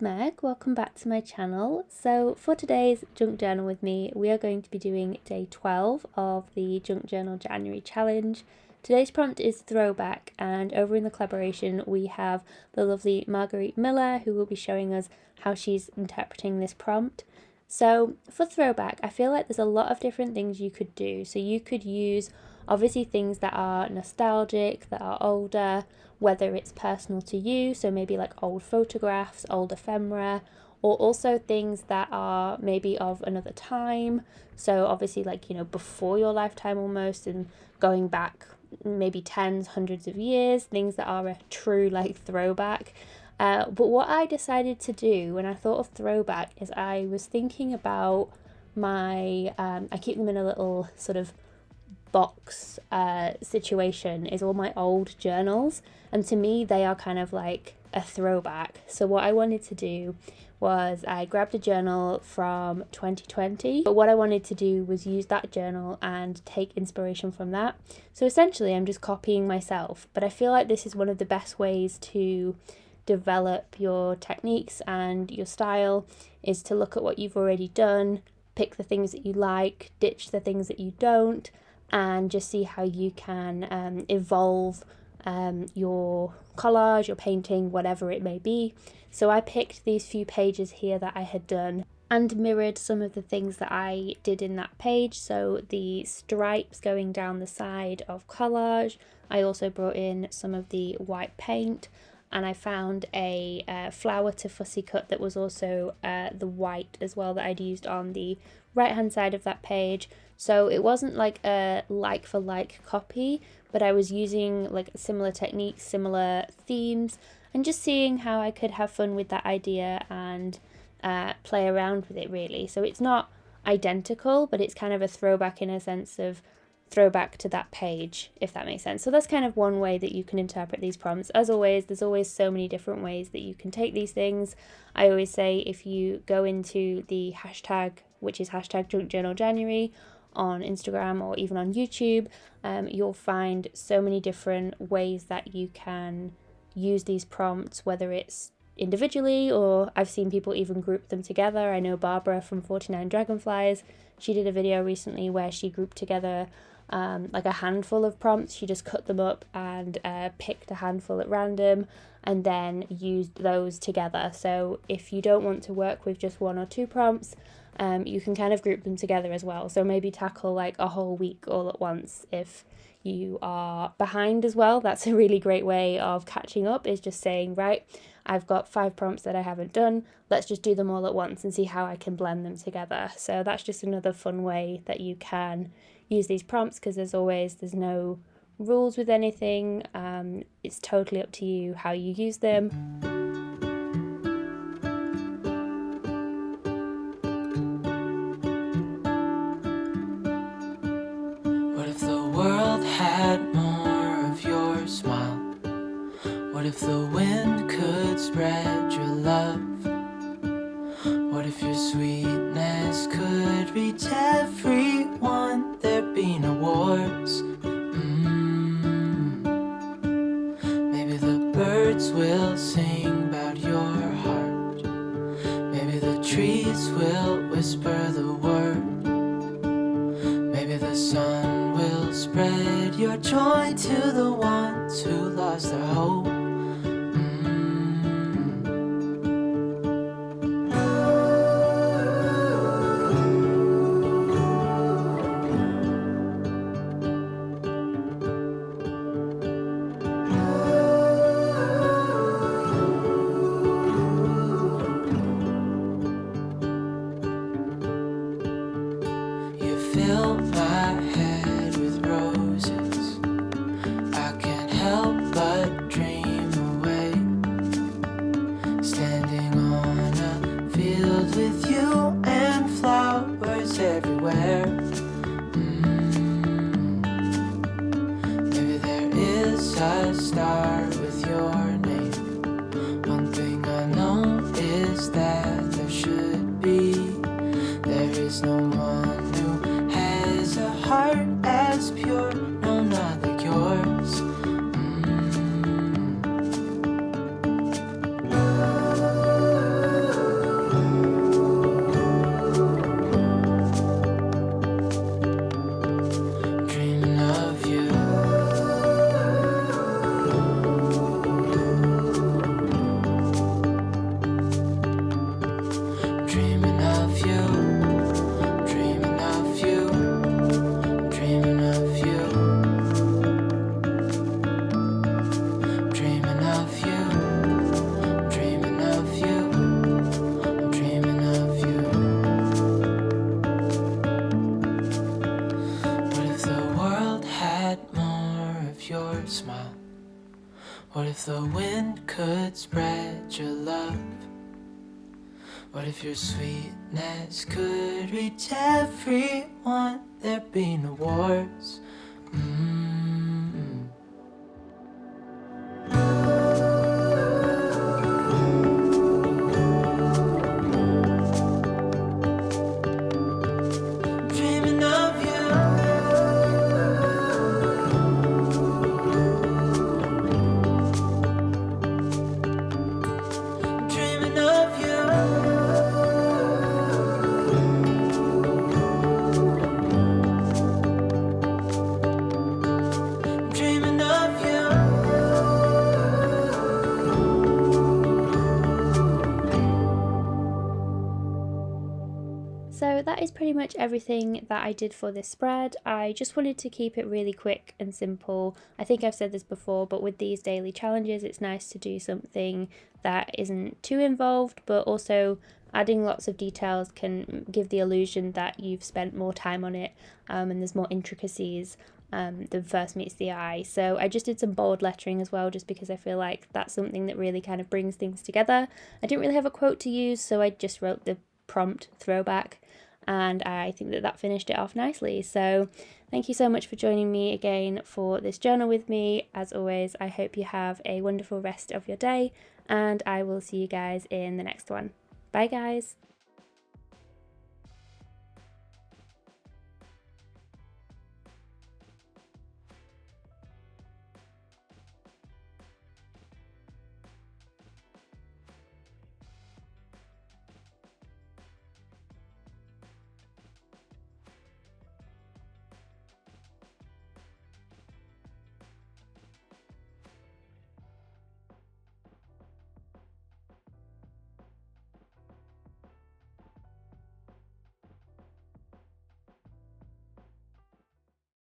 Meg, welcome back to my channel. So for today's junk journal with me, we are going to be doing day 12 of the Junk Journal January challenge. Today's prompt is Throwback, and over in the collaboration we have the lovely Marguerite Miller, who will be showing us how she's interpreting this prompt. So for Throwback, I feel like there's a lot of different things you could do. So you could use obviously things that are nostalgic, that are older, whether it's personal to you, so maybe like old photographs, old ephemera, or also things that are maybe of another time. So obviously like, before your lifetime almost, and going back maybe tens, hundreds of years, things that are a true like throwback. But what I decided to do when I thought of throwback is I was thinking about my, I keep them in a little sort of box situation, is all my old journals, and to me they are kind of like a throwback. So what I wanted to do was I grabbed a journal from 2020, but what I wanted to do was use that journal and take inspiration from that. So essentially I'm just copying myself, but I feel like this is one of the best ways to develop your techniques and your style, is to look at what you've already done, pick the things that you like, ditch the things that you don't, and just see how you can evolve your collage, your painting, whatever it may be. So I picked these few pages here that I had done and mirrored some of the things that I did in that page. So the stripes going down the side of collage. I also brought in some of the white paint, and I found a flower to fussy cut that was also the white as well that I'd used on the right hand side of that page. So it wasn't like a like for like copy, but I was using like similar techniques, similar themes, and just seeing how I could have fun with that idea and play around with it really. So it's not identical, but it's kind of a throwback in a sense of throwback to that page, if that makes sense. So that's kind of one way that you can interpret these prompts. As always, there's always so many different ways that you can take these things. I always say if you go into the hashtag, which is hashtag Junk Journal January, on Instagram or even on YouTube, you'll find so many different ways that you can use these prompts, whether it's individually or I've seen people even group them together. I know Barbara from 49 Dragonflies, she did a video recently where she grouped together like a handful of prompts. She just cut them up and picked a handful at random and then used those together. So if you don't want to work with just one or two prompts, you can kind of group them together as well. So maybe tackle like a whole week all at once if you are behind as well. That's a really great way of catching up, is just saying, right, I've got 5 prompts that I haven't done, let's just do them all at once and see how I can blend them together. So that's just another fun way that you can use these prompts, because there's no rules with anything. It's totally up to you how you use them. What if the world had more of your smile? What if the wind could spread your love? What if your sweetness could reach everyone? There'd be no wars. Maybe the birds will sing about your heart. Maybe the trees will whisper the word. Maybe the sun will spread your joy to the ones who lost their hope. Fill my head with roses, I can't help but dream away, standing on a field with you and flowers everywhere. Maybe there is a star with your name. One thing I know is that there should be. There is no one a heart as pure, no, not like yours. What if the wind could spread your love? What if your sweetness could reach everyone? There'd be no wars. Dreaming of you. Dreaming of you. Dreaming of you. So that is pretty much everything that I did for this spread. I just wanted to keep it really quick and simple. I think I've said this before, but with these daily challenges, it's nice to do something that isn't too involved, but also adding lots of details can give the illusion that you've spent more time on it, and there's more intricacies than first meets the eye. So I just did some bold lettering as well, just because I feel like that's something that really kind of brings things together. I didn't really have a quote to use, so I just wrote the prompt throwback, and I think that finished it off nicely. So thank you so much for joining me again for this journal with me. As always, I hope you have a wonderful rest of your day, and I will see you guys in the next one. Bye guys.